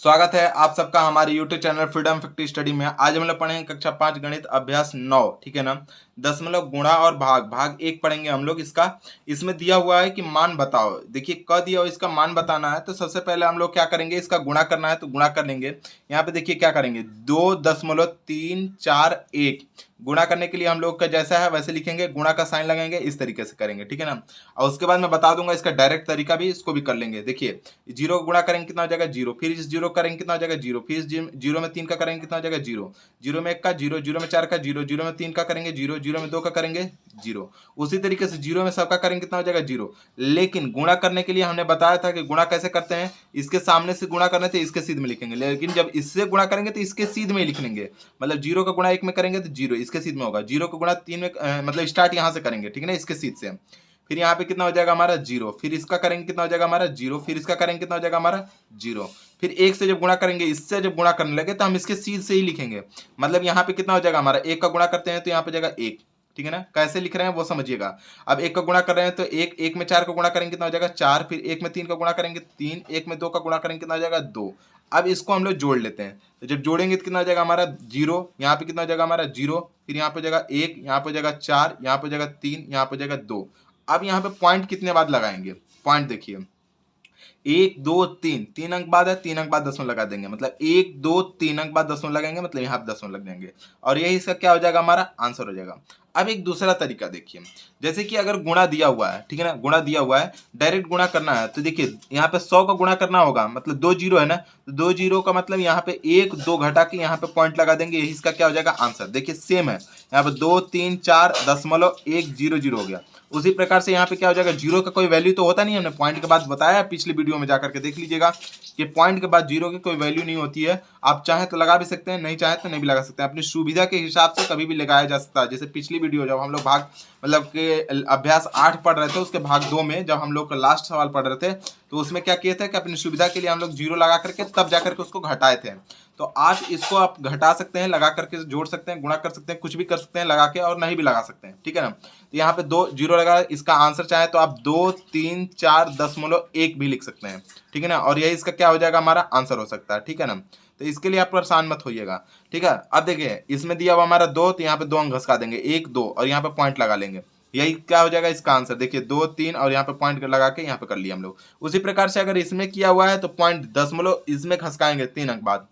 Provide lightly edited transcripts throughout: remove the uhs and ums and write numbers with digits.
स्वागत है आप सबका हमारे YouTube चैनल फ्रीडम 50 स्टडी में। आज हम लोग पढ़ेंगे कक्षा 5 गणित अभ्यास 9, ठीक है ना। दशमलव गुणा और भाग भाग 1 पढ़ेंगे हम लोग। इसका इसमें दिया हुआ है कि मान बताओ। देखिए क दिया हुआ, इसका मान बताना है। तो सबसे पहले हम लोग क्या करेंगे, इसका गुणा करना है तो गुणा कर लेंगे। यहाँ पे देखिए क्या करेंगे, 2.341 गुणा करने के लिए हम लोग का जैसा है वैसे लिखेंगे, गुणा का साइन लगाएंगे, इस तरीके से करेंगे, ठीक है ना। और उसके बाद मैं बता दूंगा इसका डायरेक्ट तरीका भी, इसको भी कर लेंगे। देखिए जीरो गुणा करेंगे कितना हो जाएगा, जीरो। फिर इस जीरो करेंगे कितना हो जाएगा, जीरो। फिर इस जीरो में 3 का करेंगे कितना हो जाएगा, जीरो। जीरो में 1 का जीरो, जीरो में 4 का जीरो, जीरो में 3 का करेंगे जीरो, जीरो में 2 का करेंगे जीरो। उसी तरीके से जीरो में सबका करेंगे कितना हो जाएगा, जीरो। लेकिन गुणा करने के लिए हमने बताया था कि गुणा कैसे करते हैं, इसके सामने से गुणा करने थे इसके सीध में लिखेंगे, लेकिन जब इससे गुणा करेंगे तो इसके सीध में ही लिख लेंगे। मतलब जीरो का गुणा 1 में करेंगे तो जीरो इसके सीध में होगा, जीरो का गुणा 3 में मतलब स्टार्ट यहाँ से करेंगे, ठीक है ना, इसके सीध से। फिर यहाँ पे कितना हो जाएगा हमारा, जीरो। फिर इसका करेंगे कितना हो जाएगा हमारा, जीरो। फिर इसका करेंगे कितना हो जाएगा हमारा, जीरो। फिर एक से जब गुणा करेंगे, इससे जब गुणा करने लगे तो हम इसके सीध से ही लिखेंगे। मतलब यहाँ पे कितना हो जाएगा हमारा, एक का गुणा करते हैं तो यहाँ पे जाएगा एक, ठीक है ना। कैसे लिख रहे हैं वो समझिएगा। अब एक का गुणा कर रहे हैं तो एक में 4 का गुणा करेंगे कितना हो जाएगा, 4। फिर एक में 3 का गुणा करेंगे 3, एक में 2 का गुणा करेंगे कितना हो जाएगा, 2। अब इसको हम लोग जोड़ लेते हैं, तो जब जोड़ेंगे तो कितना हो जाएगा हमारा, जीरो। यहाँ पे कितना हो जाएगा हमारा, जीरो। फिर यहाँ पे हो जाएगा 1, यहाँ पे हो जाएगा 4, यहाँ पे हो जाएगा 3, यहाँ पे हो जाएगा 2। अब यहाँ पे पॉइंट कितने बाद लगाएंगे, पॉइंट देखिए, 1 2 3, 3 अंक बाद है, 3 अंक बाद दसवां लगा देंगे। मतलब 1 2 3 अंक बाद दसवां लगाएंगे, मतलब यहाँ पे दसवां लग जाएंगे। और यही इसका क्या हो जाएगा, हमारा आंसर हो जाएगा। अब एक दूसरा तरीका देखिए, जैसे कि अगर गुणा दिया हुआ है, ठीक है ना, गुणा दिया हुआ है, डायरेक्ट गुणा करना है तो देखिए यहाँ पे 100 का गुणा करना होगा, मतलब 2 जीरो है ना, तो 2 जीरो का मतलब यहाँ पे 1 2 घटा के यहाँ पे पॉइंट लगा देंगे, यही इसका क्या हो जाएगा, आंसर। देखिए सेम है, यहाँ पे 2 3 4 दशमलव 1 जीरो जीरो हो गया। उसी प्रकार से यहाँ पे क्या हो जाएगा, जीरो का कोई वैल्यू तो होता नहीं, हमने पॉइंट के बाद बताया पिछली वीडियो में, जाकर के देख लीजिएगा कि पॉइंट के बाद जीरो की कोई वैल्यू नहीं होती है। आप चाहे तो लगा भी सकते हैं, नहीं चाहे तो नहीं भी लगा सकते हैं, अपनी सुविधा के हिसाब से कभी भी लगाया जा सकता है। जैसे पिछली वीडियो जब हम लोग भाग मतलब के अभ्यास 8 पढ़ रहे थे, उसके भाग 2 में जब हम लोग लास्ट सवाल पढ़ रहे थे, तो उसमें क्या किए थे कि अपनी सुविधा के लिए हम लोग जीरो लगा करके तब जाकर के उसको घटाए थे। तो आज इसको आप घटा सकते हैं, लगा करके जोड़ सकते हैं, गुणा कर सकते हैं, कुछ भी कर सकते हैं लगा के, और नहीं भी लगा सकते हैं, ठीक है ना। तो यहाँ पे 2 जीरो लगा, इसका आंसर चाहे तो आप 2 3 4 दशमलव 1 भी लिख सकते हैं, ठीक है ना। और यही इसका क्या हो जाएगा, हमारा आंसर हो सकता है, ठीक है ना। तो इसके लिए आप परेशान मत होइएगा, ठीक है। अब देखिए इसमें दिया हुआ हमारा 2, तो यहाँ पे 2 अंक घसका देंगे, 1 2, और यहाँ पे पॉइंट लगा लेंगे, यही क्या हो जाएगा इसका आंसर। देखिए 2 3 और यहाँ पे पॉइंट लगा के यहाँ पे कर लिया हम लोग। उसी प्रकार से अगर इसमें किया हुआ है तो पॉइंट दशमलव इसमें खसकाएंगे 3 अंक बाद।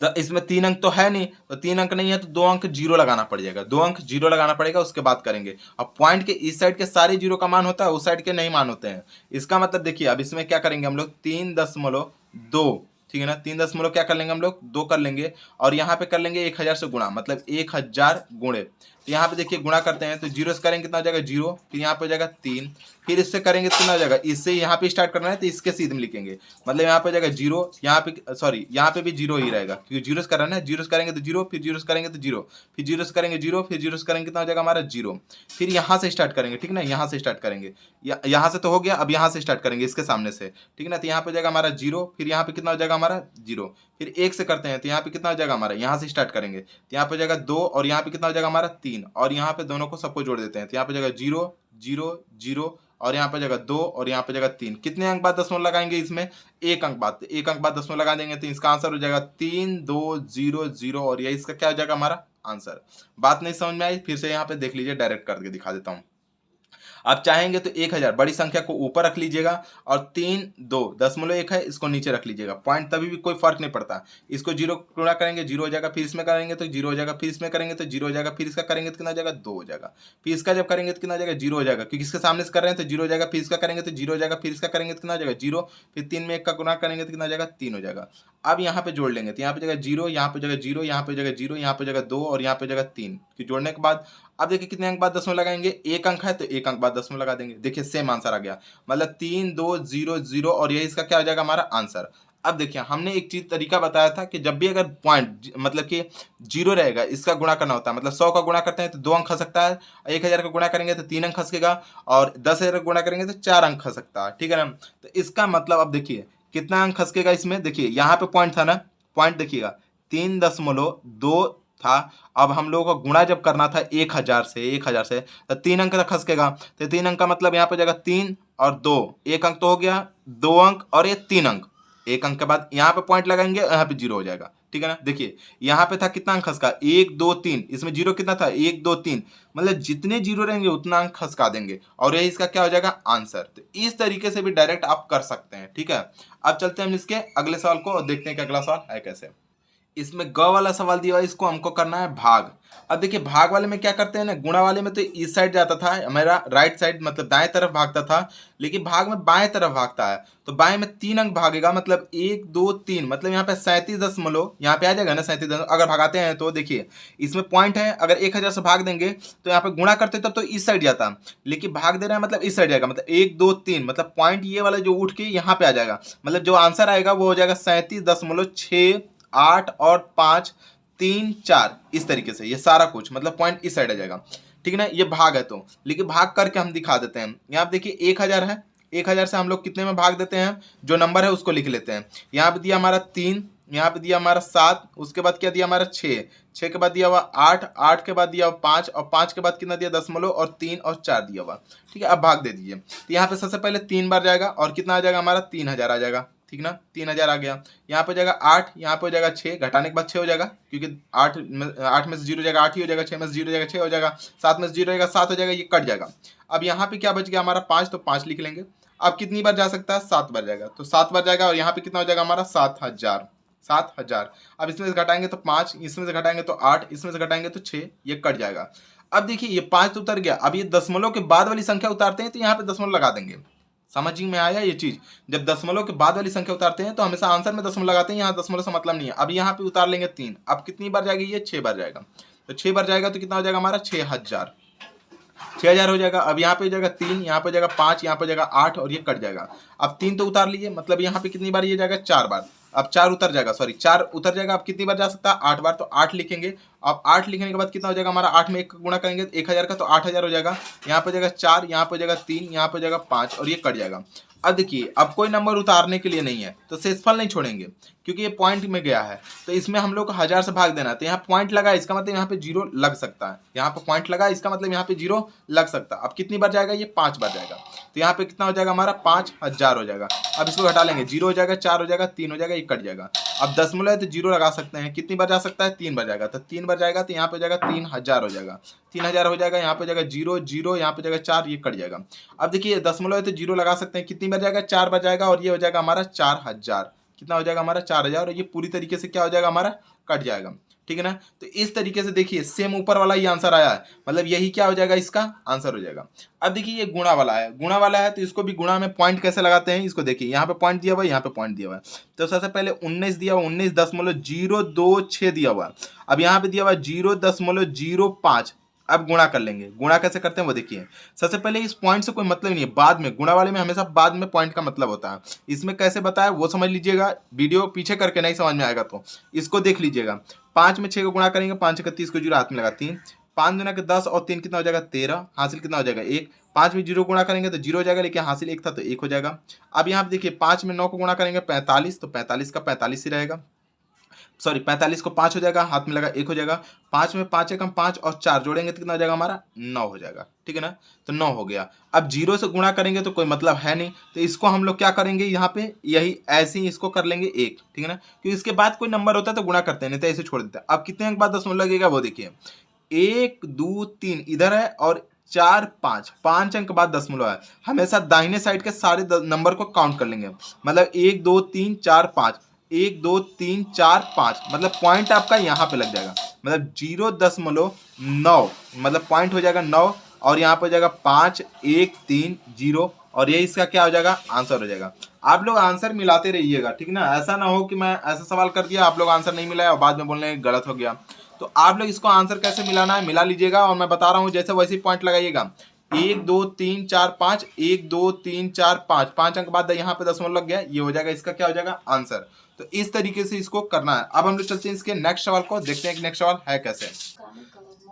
तो इसमें 3 अंक तो है नहीं, तो 3 अंक नहीं है तो 2 अंक जीरो लगाना पड़ जाएगा, 2 अंक जीरो लगाना पड़ेगा, उसके बाद करेंगे। अब पॉइंट के इस साइड के सारे जीरो का मान होता है, उस साइड के नहीं मान होते हैं। इसका मतलब देखिए अब इसमें क्या करेंगे हम लोग, 3.2, ठीक है ना, 3 दशमलव क्या कर लेंगे हम लोग, 2 कर लेंगे। और यहाँ पे कर लेंगे 1000 से गुणा, मतलब 1000 गुणे। तो यहाँ पे देखिए गुणा करते हैं तो जीरो से करेंगे कितना हो जाएगा, जीरो। फिर यहाँ पे हो जाएगा 3, फिर इससे करेंगे कितना हो जाएगा, इससे यहाँ पे स्टार्ट करना है तो इसके सीध में लिखेंगे, मतलब यहाँ पे हो जाएगा जीरो, यहाँ पे सॉरी यहाँ पे भी जीरो ही रहेगा क्योंकि जीरो से करना है। जीरो से करेंगे तो जीरो, फिर जीरो से करेंगे तो जीरो, फिर जीरो से करेंगे जीरो, फिर जीरो से करेंगे कितना हो जाएगा हमारा, जीरो। फिर यहाँ से स्टार्ट करेंगे, ठीक है ना, यहाँ से स्टार्ट करेंगे, यहाँ से तो हो गया, अब यहाँ से स्टार्ट करेंगे इसके सामने से, ठीक है ना। तो यहाँ पे हो जाएगा हमारा जीरो, फिर यहाँ पे कितना हो जाएगा हमारा, जीरो। फिर 1 से करते हैं तो यहाँ पे कितना हो जाएगा हमारा, यहाँ से स्टार्ट करेंगे तो यहाँ पे हो जाएगा 2, और यहाँ पे कितना हो जाएगा हमारा 3, और यहाँ पे दोनों को सबको जोड़ देते हैं तो यहाँ पे हो जाएगा 0 0 0, और यहाँ पे जगह 2, और यहाँ पे जगह 3। कितने अंक बाद दशमलव लगाएंगे इसमें, 1 अंक बाद, 1 अंक बाद दशमलव लगा देंगे तो इसका आंसर हो जाएगा 3 2 0 0, और यही इसका क्या हो जाएगा हमारा आंसर। बात नहीं समझ में आई, फिर से यहाँ पे देख लीजिए, डायरेक्ट करके दिखा देता हूँ। आप चाहेंगे तो 1000 बड़ी संख्या को ऊपर रख लीजिएगा, और 3 2 दशमलव 1 है इसको नीचे रख लीजिएगा, पॉइंट तभी भी कोई फर्क नहीं पड़ता। इसको जीरो गुणा करेंगे जीरो हो जाएगा, फिर इसमें करेंगे तो जीरो हो जाएगा, फिर इसमें करेंगे तो जीरो हो जाएगा, फिर इसका करेंगे तो कितना हो जाएगा, 2 हो जाएगा। फिर इसका जब करेंगे तो कितना हो जाएगा, जीरो हो जाएगा, क्योंकि इसके सामने से कर रहे हैं तो जीरो हो जाएगा। फिर इसका करेंगे तो जीरो हो जाएगा, फिर इसका करेंगे तो कितना हो जाएगा, जीरो। फिर 3 में 1 का गुणा करेंगे तो कितना हो जाएगा, 3 हो जाएगा। अब यहाँ पे जोड़ लेंगे तो यहाँ पे जगह जीरो, यहाँ पे जगह जीरो, यहाँ पे जगह जीरो, यहाँ पे जगह 2, और यहाँ पे जगह 3 की जोड़ने के बाद अब देखिए कितने अंक बाद दसवां लगाएंगे, 1 अंक है तो 1 अंक बाद दसवां लगा देंगे। देखिए सेम आंसर आ गया, मतलब 3 2 0 0, और यही इसका क्या हो जाएगा हमारा आंसर। अब देखिए हमने एक चीज तरीका बताया था कि जब भी अगर पॉइंट मतलब कि जीरो रहेगा, इसका गुणा करना होता है, मतलब 100 का गुणा करते हैं तो 2 अंक खस सकता है, 1000 का गुणा करेंगे तो 3 अंक खसकेगा, और 10,000 का गुणा करेंगे तो 4 अंक खस सकता है, ठीक है ना। तो इसका मतलब अब देखिए कितना अंक खसकेगा इसमें, देखिए यहाँ पे पॉइंट था ना, पॉइंट देखिएगा 3.2 था। अब हम लोगों को गुणा जब करना था 1000 से तो 3 अंक तक खसकेगा, तो 3 अंक का मतलब यहाँ पे जाएगा 3 और 2, 1 अंक तो हो गया, 2 अंक और ये 3 अंक, एक अंक के बाद यहाँ पे पॉइंट लगाएंगे, यहाँ पे जीरो हो जाएगा, ठीक है ना। देखिए यहाँ पे था कितना अंक खसका, 1 2 3, इसमें जीरो कितना था 1 2 3, मतलब जितने जीरो रहेंगे उतना अंक खसका देंगे और यही इसका क्या हो जाएगा आंसर। तो इस तरीके से भी डायरेक्ट आप कर सकते हैं, ठीक है। अब चलते हैं हम इसके अगले सवाल को और देखते हैं कि अगला सवाल है कैसे। इसमें ग वाला सवाल दिया हुआ है, इसको हमको करना है भाग। अब देखिए भाग वाले में क्या करते हैं ना, गुणा वाले में तो इस साइड जाता था मेरा, राइट साइड मतलब दाएं तरफ भागता था, लेकिन भाग में बाएं तरफ भागता है। तो बाएं में 3 अंक भागेगा, मतलब 1 2 3, मतलब यहाँ पे 37 यहाँ पे आ जाएगा ना 37 अगर भगाते हैं तो। देखिए इसमें पॉइंट है, अगर 1000 से भाग देंगे तो यहाँ पे गुणा करते तब तो इस साइड जाता, लेकिन भाग दे रहा है मतलब इस साइड जाएगा, मतलब 1 2 3, मतलब पॉइंट ये वाला जो उठ के यहाँ पे आ जाएगा, मतलब जो आंसर आएगा वो हो जाएगा 37.6 8 और 5 3 4, इस तरीके से ये सारा कुछ मतलब पॉइंट इस साइड आ जाएगा, ठीक है ना। ये भाग है तो, लेकिन भाग करके हम दिखा देते हैं। यहाँ पे देखिए 1000 है, 1000 से हम लोग कितने में भाग देते हैं, जो नंबर है उसको लिख लेते हैं। यहाँ पे दिया हमारा 3, यहाँ पे दिया हमारा 7, उसके बाद क्या दिया हमारा 6, 6 के बाद दिया हुआ 8, 8 के बाद दिया हुआ 5 और 5 के बाद कितना दिया दशमलव और 3 और 4 दिया हुआ, ठीक है। अब भाग दे दीजिए, तो यहाँ पे सबसे पहले 3 बार जाएगा और कितना आ जाएगा हमारा 3000 आ जाएगा, ठीक ना। 3000 आ गया, यहाँ पे हो जाएगा 8, यहाँ पे हो जाएगा 6, घटाने के बाद 6 हो जाएगा, क्योंकि 8 में से 0 हो जाएगा 8 ही हो जाएगा, 6 में से 0 हो जाएगा 6 हो जाएगा, 7 में से 0 हो जाएगा 7 हो जाएगा, ये कट जाएगा। अब यहाँ पे क्या बच गया हमारा 5, तो 5 लिख लेंगे। अब कितनी बार जा सकता है, 7 बार जाएगा, तो 7 बार जाएगा और यहाँ पे कितना हो जाएगा हमारा 7000, 7000। अब इसमें से घटाएंगे तो 5, इसमें से घटाएंगे तो 8, इसमें से घटाएंगे तो 6, ये कट जाएगा। अब देखिए ये 5 तो उतर गया, अब ये दशमलव के बाद वाली संख्या उतारते हैं तो यहाँ पे दशमलव लगा देंगे। समझ में आया ये चीज, जब दशमलव के बाद वाली संख्या उतारते हैं तो हमेशा आंसर में दशमलव लगाते हैं, यहाँ दशमलव से मतलब नहीं है। अब यहाँ पे उतार लेंगे 3, अब कितनी बार जाएगी ये 6 बार जाएगा, तो 6 बार जाएगा तो कितना हो जाएगा हमारा 6000, 6000 हो जाएगा। अब यहाँ पे हो जाएगा 3, यहाँ पे हो जाएगा 5, यहाँ पे हो जाएगा 8 और ये कट जाएगा। अब 3 तो उतार लीजिए, मतलब यहाँ पे कितनी बार ये जाएगा 4 बार, अब 4 उतर जाएगा, सॉरी 4 उतर जाएगा। अब कितनी बार जा सकता है 8 बार, तो 8 लिखेंगे। अब 8 लिखने के बाद कितना हो जाएगा हमारा, 8 में 1 गुणा करेंगे 1000 का, तो 8000 हो जाएगा। यहाँ पे हो जाएगा 4, यहाँ पे हो जाएगा 3, यहाँ पे हो जाएगा 5 और ये कट जाएगा। अब देखिए अब कोई नंबर उतारने के लिए नहीं है तो शेषफल नहीं छोड़ेंगे, क्योंकि ये पॉइंट में गया है, तो इसमें हम लोग को 1000 से भाग देना है। तो यहाँ पॉइंट लगा, इसका मतलब यहाँ पे 0 लग सकता है, यहाँ पे पॉइंट लगा इसका मतलब यहाँ पे 0 लग सकता है। अब कितनी बार जाएगा ये 5 बार जाएगा, तो यहाँ पे कितना हो जाएगा हमारा 5000 हो जाएगा। अब इसको घटा लेंगे, 0 हो जाएगा, 4 हो जाएगा, 3 हो जाएगा, ये कट जाएगा। अब दशमलव है तो 0 लगा सकते हैं, कितनी बार जा सकता है 3 बार जाएगा, तो 3 बार जाएगा तो यहाँ पे हो जाएगा 3000 हो जाएगा, 3000 हो जाएगा। यहाँ पे हो जाएगा 0 0, यहाँ पे जाएगा 4, ये कट जाएगा। अब देखिए दशमलव है तो 0 लगा सकते हैं, कितनी बार जाएगा 4 बार जाएगा और ये हो जाएगा हमारा 4000, कितना हो जाएगा हमारा 4000 और ये पूरी तरीके से क्या हो जाएगा हमारा कट जाएगा, ठीक है ना। तो इस तरीके से देखिए सेम ऊपर वाला ही आंसर आया है, मतलब यही क्या हो जाएगा इसका आंसर हो जाएगा। अब देखिए ये गुणा वाला है, गुणा वाला है तो इसको भी गुणा में पॉइंट कैसे लगाते हैं, इसको देखिए यहाँ पे पॉइंट दिया हुआ है, यहाँ पे पॉइंट दिया हुआ है। तो सबसे पहले 19 दिया हुआ, 19.026 दिया हुआ है। अब यहाँ पे दिया हुआ 0.05, अब गुणा कर लेंगे। गुणा कैसे करते हैं वो देखिए, सबसे पहले इस पॉइंट से कोई मतलब नहीं है, बाद में गुणा वाले में हमेशा बाद में पॉइंट का मतलब होता है। इसमें कैसे बताया वो समझ लीजिएगा, वीडियो पीछे करके नहीं समझ में आएगा तो इसको देख लीजिएगा। 5 में 6 को गुणा करेंगे, 5 का 30 को 0 हाथ में लगा 3, 5 दुना के 10 और 3 कितना हो जाएगा 13, हासिल कितना हो जाएगा 1। 5 में 0 गुणा करेंगे तो 0 हो जाएगा, लेकिन हासिल 1 था तो 1 हो जाएगा। अब यहाँ पे देखिए 5 में 9 को गुणा करेंगे 45, तो 45 का 45 ही रहेगा, सॉरी 45 को 5 हो जाएगा, हाथ में लगा 1 हो जाएगा। 5 में 5 एकम 5 और 4 जोड़ेंगे तो कितना हो जाएगा हमारा 9 हो जाएगा, ठीक है ना। तो 9 हो गया। अब 0 से गुणा करेंगे तो कोई मतलब है नहीं, तो इसको हम लोग क्या करेंगे यहाँ पे यही ऐसे ही इसको कर लेंगे 1, ठीक है ना, क्योंकि इसके बाद कोई नंबर होता है तो गुणा करते हैं, नहीं तो ऐसे छोड़ देते हैं। अब कितने अंक बाद दशमलव लगेगा वो देखिए, 1 2 3 इधर है और 4 5, 5 अंक बाद दशमलव है। हमेशा दाहिने साइड के सारे नंबर को काउंट कर लेंगे, मतलब 1 2 3 4 5, 1 2 3 4 5, मतलब पॉइंट आपका यहाँ पे लग जाएगा, मतलब 0.9, मतलब पॉइंट हो जाएगा 9 और यहाँ पे हो जाएगा 5 1 3 0 और ये इसका क्या हो जाएगा आंसर हो जाएगा। आप लोग आंसर मिलाते रहिएगा, ठीक ना, ऐसा ना हो कि मैं ऐसा सवाल कर दिया आप लोग आंसर नहीं मिलाया और बाद में बोलने गलत हो गया। तो आप लोग इसको आंसर कैसे मिलाना है मिला लीजिएगा, और मैं बता रहा हूँ जैसे वैसे पॉइंट लगाइएगा। 1 2 3 4 5, 1 2 3 4 5, 5 अंक बाद यहाँ पे दशमलव लग गया, ये हो जाएगा इसका क्या हो जाएगा आंसर। तो इस तरीके से इसको करना है। अब हम लोग चलते हैं इसके नेक्स्ट सवाल को, देखते हैं कि नेक्स्ट सवाल है कैसे।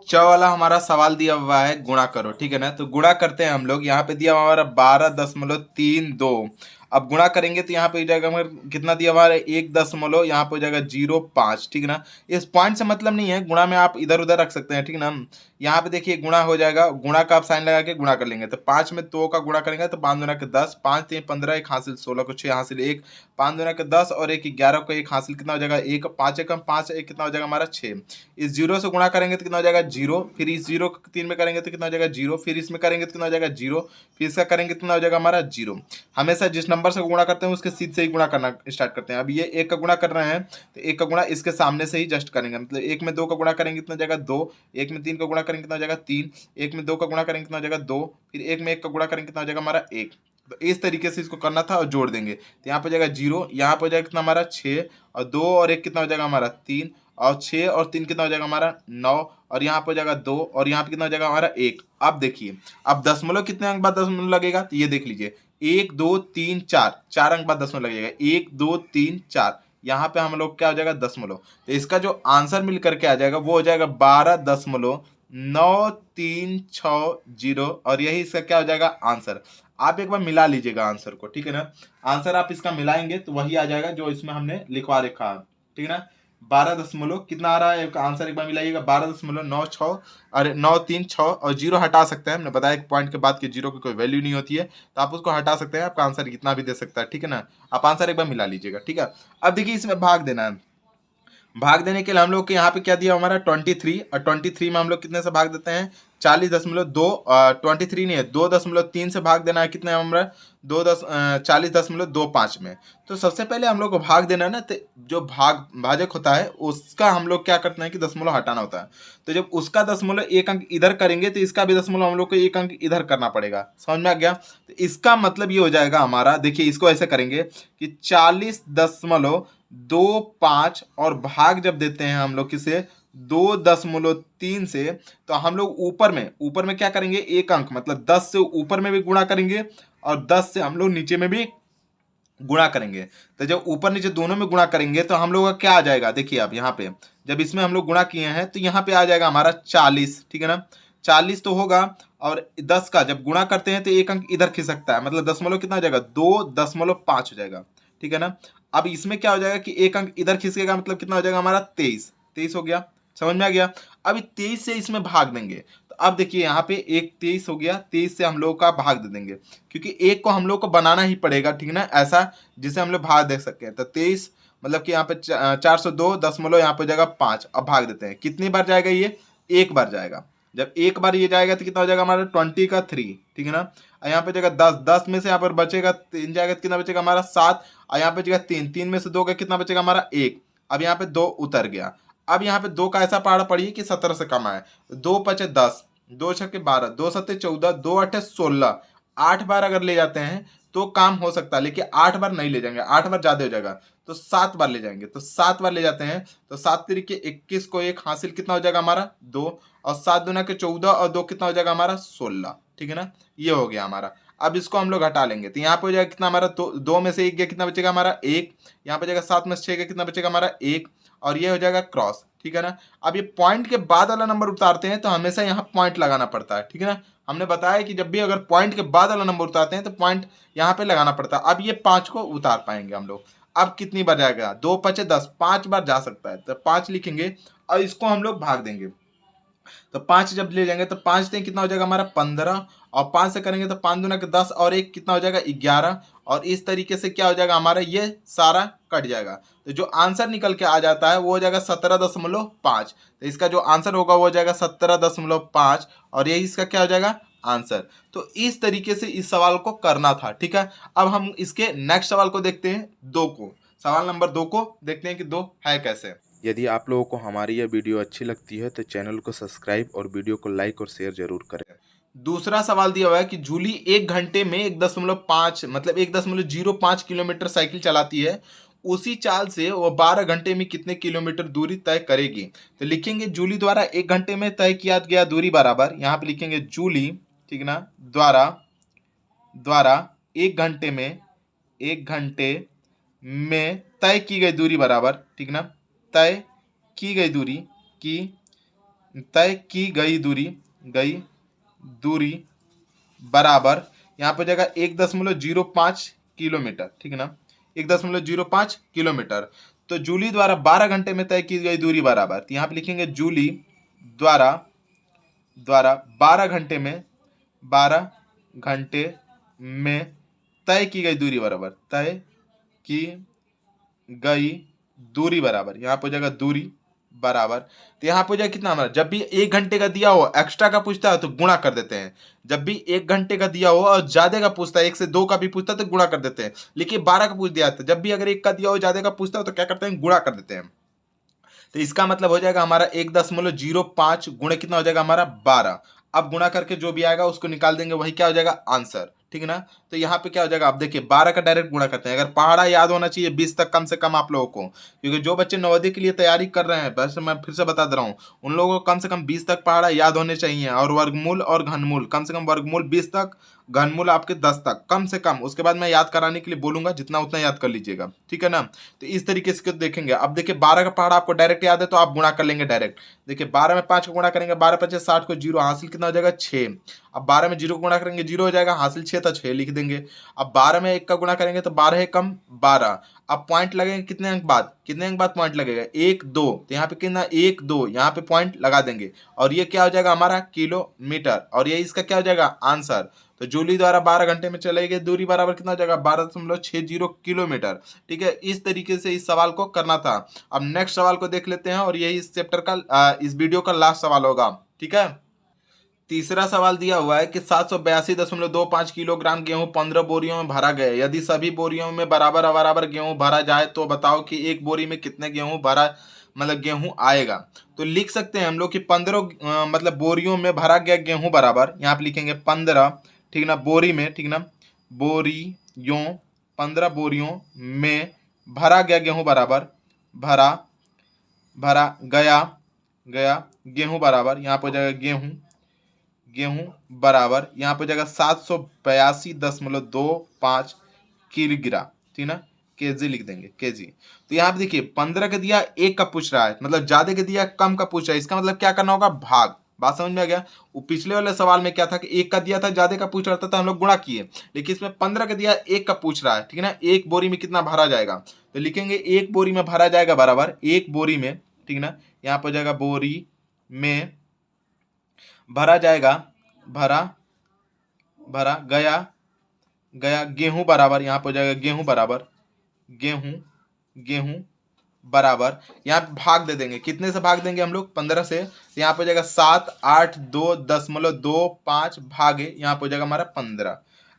च वाला हमारा सवाल दिया हुआ है गुणा करो, ठीक है ना, तो गुणा करते हैं हम लोग। यहाँ पे दिया हमारा 12.32। अब गुणा करेंगे तो यहाँ पे हो जाएगा मगर कितना दिया हुआ है 1 यहाँ पे हो जाएगा 0.5, ठीक है ना। इस पॉइंट से मतलब नहीं है, गुणा में आप इधर उधर रख सकते हैं, ठीक है ना। यहाँ पे देखिए गुणा हो जाएगा, गुणा का आप साइन लगा के गुणा कर लेंगे तो 5 में 2 का गुणा करेंगे तो 5 दूना के 10, 5 3 15, 1 हासिल 16 को 6 हासिल 1, 5 दूना के 10 और 1 11 को 1 हासिल कितना हो जाएगा 1, 5 एकम 5, 1 कितना हो जाएगा हमारा 6। इस 0 से गुणा करेंगे तो कितना हो जाएगा 0, फिर इस 0 को 3 में करेंगे तो कितना हो जाएगा 0, फिर इसमें करेंगे तो कितना हो जाएगा 0, फिर इसका करेंगे कितना हो जाएगा हमारा 0। हमेशा जिस नंबर से गुणा करते हैं उसके सीध से ही गुणा करना स्टार्ट करते हैं। अब ये 1 का गुणा कर रहे हैं तो 1 का गुणा इसके सामने से ही जस्ट करेंगे, मतलब 1 में 2 का गुणा करेंगे कितना हो जाएगा 2, 1 में 3 का गुणा करेंगे कितना हो जाएगा 3, 1 में 2 का गुणा करेंगे कितना हो जाएगा 2, फिर 1 में 1 का गुणा करेंगे कितना हो जाएगा हमारा 1। तो इस तरीके से इसको करना था और जोड़ देंगे तो यहाँ पे हो जाएगा 0, यहाँ पे हो जाएगा कितना हमारा 6 और 2 और 1 कितना हो जाएगा हमारा 3 और 6 और 3 कितना हो जाएगा हमारा 9 और यहाँ पे हो जाएगा 2 और यहाँ पे कितना हो जाएगा हमारा 1। अब देखिए अब दशमलव कितने अंक बाद दशमलव लगेगा तो ये देख लीजिए 1 2 3 4, 4 अंक बाद दशमलव लगेगा 1 2 3 4, यहाँ पे हम लोग क्या हो जाएगा दशमलव। तो इसका जो आंसर मिल करके आ जाएगा वो हो जाएगा 12.9360 और यही इसका क्या हो जाएगा आंसर। आप एक बार मिला लीजिएगा आंसर को, ठीक है ना। आंसर आप इसका मिलाएंगे तो वही आ जाएगा जो इसमें हमने लिखवा रखा है, ठीक है ना। 12 कितना आ रहा है आंसर एक बार मिलाइएगा 12.96 और 936 और 0 हटा सकते हैं। हमने बताया एक पॉइंट के बाद कि 0 की कोई वैल्यू नहीं होती है तो आप उसको हटा सकते हैं, आपका आंसर कितना भी दे सकता है, ठीक है ना। आप आंसर एक बार मिला लीजिएगा, ठीक है। अब देखिए इसमें भाग देना है, भाग देने के लिए हम लोग के यहाँ पे क्या दिया हमारा 23 और 23 में हम लोग कितने से भाग देते हैं 40.2, 23 नहीं है 2.3 से भाग देना है कितने हमारा 40.25 में। तो सबसे पहले हम लोग को भाग देना है ना, तो जो भाजक होता है उसका हम लोग क्या करते हैं कि दशमलव हटाना होता है। तो जब उसका दशमलव 1 अंक इधर करेंगे तो इसका भी दशमलव हम लोग को 1 अंक इधर करना पड़ेगा, समझ में आ गया। तो इसका मतलब ये हो जाएगा हमारा, देखिए इसको ऐसे करेंगे कि 40.25 और भाग जब देते हैं हम लोग किसे 2.3 से, तो हम लोग ऊपर में क्या करेंगे 1 अंक मतलब 10 से ऊपर में भी गुणा करेंगे और 10 से हम लोग नीचे में भी गुणा करेंगे। तो जब ऊपर नीचे दोनों में गुणा करेंगे तो हम लोग का क्या आ जाएगा, देखिए आप यहाँ पे जब इसमें हम लोग गुणा किए हैं तो यहाँ पे आ जाएगा हमारा 40, ठीक है ना। 40 तो होगा और 10 का जब गुणा करते हैं तो 1 अंक इधर खिसकता है, मतलब दशमलव कितना हो जाएगा 2.5 हो जाएगा, ठीक है ना। अब इसमें क्या हो जाएगा कि 1 अंक इधर खिसकेगा, मतलब कितना हो जाएगा हमारा 23 हो गया, समझ में आ गया। अब 23 से इसमें भाग देंगे तो अब देखिए यहाँ पे 23 हो गया, 23 से हम लोग का भाग दे देंगे क्योंकि 1 को हम लोग को बनाना ही पड़ेगा, ठीक है ना, ऐसा जिसे हम लोग भाग दे सकें। तो 23 मतलब कि यहाँ पे 402 यहाँ पे हो जाएगा 5। अब भाग देते हैं, कितनी बार जाएगा ये 1 बार जाएगा। जब 1 बार ये जाएगा तो कितना हो जाएगा हमारा 20 का 3, ठीक है ना। और यहाँ पे जाएगा 10 में से यहाँ पर बचेगा 3 जाएगा तो कितना बचेगा हमारा 7 और यहाँ पे बचेगा 3 में से 2 का कितना बचेगा हमारा 1। अब यहाँ पे 2 उतर गया। अब यहाँ पे 2 का ऐसा पहाड़ पड़िए कि 17 से कम आए, 2 पचे 10, 2 छक्के 12, 2 सत्ते 14, 2 अट्ठे 16, 8 बार अगर ले जाते हैं तो काम हो सकता है, लेकिन 8 बार नहीं ले जाएंगे, 8 बार ज्यादा हो जाएगा तो 7 बार ले जाएंगे। तो 7 बार ले जाते हैं तो 7 तरीके 21 को 1 हासिल कितना हो जाएगा हमारा 2 और 7 दूना के 14 और 2 कितना हो जाएगा हमारा 16, ठीक है ना। ये हो गया हमारा। अब इसको हम लोग हटा लेंगे तो यहाँ पे हो जाएगा कितना हमारा 2 में से 1 गया कितना बचेगा हमारा 1, यहाँ पे जाएगा 7 में से 6 गया कितना बचेगा हमारा 1 और ये हो जाएगा क्रॉस, ठीक है ना। अब ये पॉइंट के बाद वाला नंबर उतारते हैं तो हमेशा यहाँ पॉइंट लगाना पड़ता है, ठीक है ना। हमने बताया कि जब भी अगर पॉइंट के बाद वाला नंबर उतारते हैं तो पॉइंट यहाँ पे लगाना पड़ता है। अब ये 5 को उतार पाएंगे हम लोग। अब कितनी बार जाएगा 2 पचे 10, 5 बार जा सकता है तो 5 लिखेंगे और इसको हम लोग भाग देंगे। तो 5 जब ले जाएंगे तो 5 से कितना हो जाएगा हमारा 15 और 5 से करेंगे तो 5 दूना के 10 और 1 कितना हो जाएगा 11 और इस तरीके से क्या हो जाएगा हमारा ये सारा कट जाएगा। तो जो आंसर निकल के आ जाता है वो हो जाएगा 17.5। तो इसका जो आंसर होगा वो हो जाएगा 17.5 और यही इसका क्या हो जाएगा आंसर। तो इस तरीके से इस सवाल को करना था, ठीक है। अब हम इसके नेक्स्ट सवाल को देखते हैं 2 को, सवाल नंबर 2 को देखते हैं कि 2 है कैसे। यदि आप लोगों को हमारी यह वीडियो अच्छी लगती है तो चैनल को सब्सक्राइब और वीडियो को लाइक और शेयर जरूर करें। दूसरा सवाल दिया हुआ है कि जूली 1 घंटे में 1.5 मतलब 1.05 किलोमीटर साइकिल चलाती है, उसी चाल से वह 12 घंटे में कितने किलोमीटर दूरी तय करेगी। तो लिखेंगे जूली द्वारा 1 घंटे में तय किया गया दूरी बराबर, यहाँ पे लिखेंगे जूली, ठीक ना, द्वारा 1 घंटे में तय की गई दूरी बराबर, ठीक ना, तय की गई दूरी बराबर यहाँ पे जाएगा 1.05 किलोमीटर, ठीक है ना, 1.05 किलोमीटर। तो जूली द्वारा 12 घंटे में तय की गई दूरी बराबर, तो यहाँ पे लिखेंगे जूली द्वारा 12 घंटे में तय की गई दूरी बराबर, तय की गई दूरी बराबर, यहाँ पे हो जाएगा दूरी बराबर। तो यहाँ पे हो जाएगा कितना हमारा, जब भी 1 घंटे का दिया हो एक्स्ट्रा का पूछता है तो गुणा कर देते हैं। जब भी 1 घंटे का दिया हो और ज्यादा का पूछता है, 1 से 2 का भी पूछता है तो गुणा कर देते हैं। लेकिन 12 का पूछ दिया था, जब भी अगर 1 का दिया हो ज्यादा का पूछता है तो क्या करते हैं, गुणा कर देते हैं। तो इसका मतलब हो जाएगा हमारा 1.05 गुणे कितना हो जाएगा हमारा 12। अब गुणा करके जो भी आएगा उसको निकाल देंगे, वही क्या हो जाएगा आंसर, ठीक है ना। तो यहाँ पे क्या हो जाएगा, आप देखिए 12 का डायरेक्ट गुणा करते हैं। अगर पहाड़ा याद होना चाहिए 20 तक कम से कम आप लोगों को, क्योंकि जो बच्चे नवोदय के लिए तैयारी कर रहे हैं, बस मैं फिर से बता दे रहा हूँ, उन लोगों को कम से कम 20 तक पहाड़ा याद होने चाहिए। और वर्गमूल और घनमूल, कम से कम वर्गमूल 20 तक, घनमूल आपके 10 तक कम से कम। उसके बाद मैं याद कराने के लिए बोलूंगा, जितना उतना याद कर लीजिएगा, ठीक है ना। तो इस तरीके से देखेंगे। अब देखिए 12 का पहाड़ा आपको डायरेक्ट याद है तो आप गुणा कर लेंगे डायरेक्ट। देखिए 12 में 5 का गुणा करेंगे, 12 5 60 को 0, हासिल कितना हो जाएगा 6। अब 12 में 0 को गुणा करेंगे 0 हो जाएगा, हासिल 6 था 6 लिख देंगे। अब 12 में 1 का गुणा करेंगे तो 12 है कम 12। अब पॉइंट लगेंगे कितने अंक बाद, कितने अंक बाद पॉइंट लगेगा 1 2, तो यहाँ पे कितना 1 2, यहाँ पे पॉइंट लगा देंगे और ये क्या हो जाएगा हमारा किलोमीटर, और ये इसका क्या हो जाएगा आंसर। तो जूली द्वारा 12 घंटे में चलाई गई दूरी बराबर कितना हो जाएगा 12.60 किलोमीटर, ठीक है। इस तरीके से इस सवाल को करना था। अब नेक्स्ट सवाल को देख लेते हैं और यही इस चैप्टर का इस वीडियो का लास्ट सवाल होगा, ठीक है। तीसरा सवाल दिया हुआ है कि 782.25 किलोग्राम गेहूं 15 बोरियों में भरा गया। यदि सभी बोरियों में बराबर बराबर गेहूं भरा जाए तो बताओ कि एक बोरी में कितने गेहूं भरा, मतलब गेहूं आएगा। तो लिख सकते हैं हम लोग कि 15 मतलब बोरियों में भरा गया गेहूं बराबर, यहाँ पे लिखेंगे 15, ठीक ना, बोरी में, ठीक ना, बोरियों, 15 बोरियों में भरा गया गेहूं बराबर, भरा गया गेहूं बराबर, यहाँ पर हो जाएगा गेहूं बराबर, यहाँ पे हो जाएगा 782.25 किलोग्राम, ठीक ना, केजी लिख देंगे केजी। तो यहाँ पे देखिए 15 का दिया, 1 का पूछ रहा है, मतलब ज्यादा का दिया कम का पूछ रहा है। इसका मतलब क्या करना होगा, भाग। बात समझ में आ गया। वो पिछले वाले सवाल में क्या था कि 1 का दिया था, ज्यादा का पूछ रहा था तो हम लोग गुणा किए, लेकिन इसमें 15 का दिया, 1 का पूछ रहा है, ठीक है ना। एक बोरी में कितना भरा जाएगा, तो लिखेंगे 1 बोरी में भरा जाएगा बराबर 1 बोरी में, ठीक ना, यहाँ पर हो जाएगा बोरी में भरा जाएगा, भरा गया गेहूं बराबर, यहाँ पर हो जाएगा गेहूं बराबर, गेहूं बराबर, यहाँ पे भाग दे देंगे। कितने से भाग देंगे हम लोग, 15 से। तो यहाँ पे हो जाएगा 782.25 भागे, यहाँ पे हो जाएगा हमारा 15।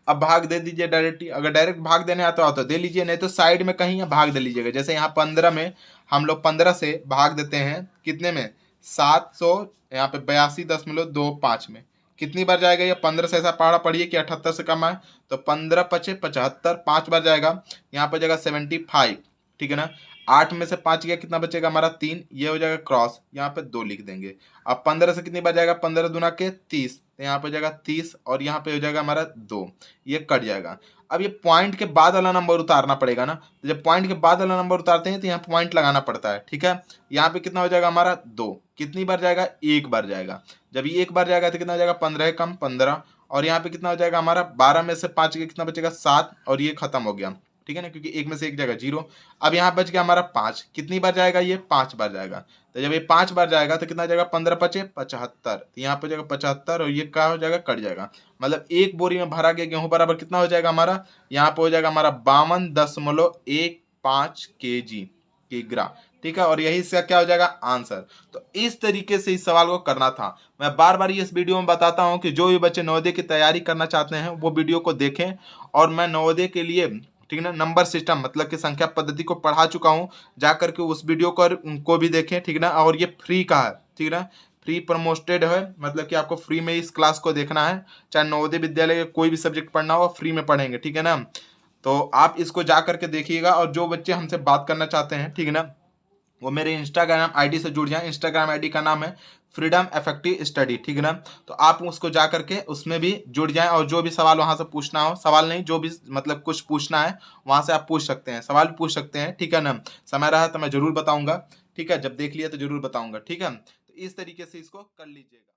अब भाग दे दीजिए डायरेक्ट ही। अगर डायरेक्ट भाग देने आता हो तो दे लीजिए, नहीं तो साइड में कहीं भाग दे लीजिएगा। जैसे यहाँ 15 में हम लोग 15 से भाग देते हैं कितने में, 700, यहाँ पे 82.25 में कितनी बार जाएगा ये, 15 से ऐसा पहाड़ा पढ़िए कि 78 से कम है, तो 15 पचे 75, 5 बार जाएगा, यहाँ पर जाएगा 75, ठीक है ना। 8 में से 5 गया, कितना बचेगा हमारा 3, ये हो जाएगा क्रॉस, यहाँ पे 2 लिख देंगे। अब 15 से कितनी बार जाएगा, 15 दूना के 30, तो यहाँ पे हो जाएगा 30 और यहाँ पे हो जाएगा हमारा 2, ये कट जाएगा। अब ये पॉइंट के बाद वाला नंबर उतारना पड़ेगा ना, तो जब पॉइंट के बाद वाला नंबर उतारते हैं तो यहाँ पॉइंट लगाना पड़ता है, ठीक है। यहाँ पे कितना हो जाएगा हमारा 2, कितनी बार जाएगा, 1 बार जाएगा। जब ये 1 बार जाएगा तो कितना हो जाएगा 15 कम 15, और यहाँ पे कितना हो जाएगा हमारा 12 में से 5 गया, कितना बचेगा 7, और ये खत्म हो गया, ठीक है ना, क्योंकि 1 में से 1 जाएगा 0। अब यहाँ बच गया हमारा 5, कितनी बार जाएगा ये, 5 बार जाएगा। तो जब ये 5 बार जाएगा तो कितना जाएगा, 15 पचे 75, तो यहाँ पे जाएगा 75 और ये क्या हो जाएगा, कट जाएगा। मतलब एक बोरी में भरा गया गेहूं बराबर कितना हो जाएगा हमारा, यहाँ पे हो जाएगा हमारा 52.15 किलोग्राम, ठीक है। और यही इसका क्या हो जाएगा आंसर। तो इस तरीके से इस सवाल को करना था। मैं बार बार इस वीडियो में बताता हूं कि जो भी बच्चे नवोदय की तैयारी करना चाहते हैं वो वीडियो को देखें। और मैं नवोदय के लिए, ठीक है ना, नंबर सिस्टम मतलब कि संख्या पद्धति को पढ़ा चुका हूं, जा करके उस वीडियो को भी देखें, ठीक है ना। और ये फ्री का है, ठीक है ना, फ्री प्रमोटेड है, मतलब कि आपको फ्री में इस क्लास को देखना है। चाहे नवोदय विद्यालय का कोई भी सब्जेक्ट पढ़ना हो फ्री में पढ़ेंगे, ठीक है ना। तो आप इसको जा करके देखिएगा। और जो बच्चे हमसे बात करना चाहते हैं, ठीक है ना, वो मेरे इंस्टाग्राम आईडी से जुड़ जाएं। इंस्टाग्राम आईडी का नाम है फ्रीडम इफेक्टिव स्टडी, ठीक है ना। तो आप उसको जा करके उसमें भी जुड़ जाएं और जो भी सवाल वहां से पूछना हो, सवाल नहीं जो भी मतलब कुछ पूछना है वहां से आप पूछ सकते हैं, सवाल पूछ सकते हैं, ठीक है ना। समय रहा तो मैं जरूर बताऊंगा, ठीक है, जब देख लिया तो जरूर बताऊंगा, ठीक है। तो इस तरीके से इसको कर लीजिएगा।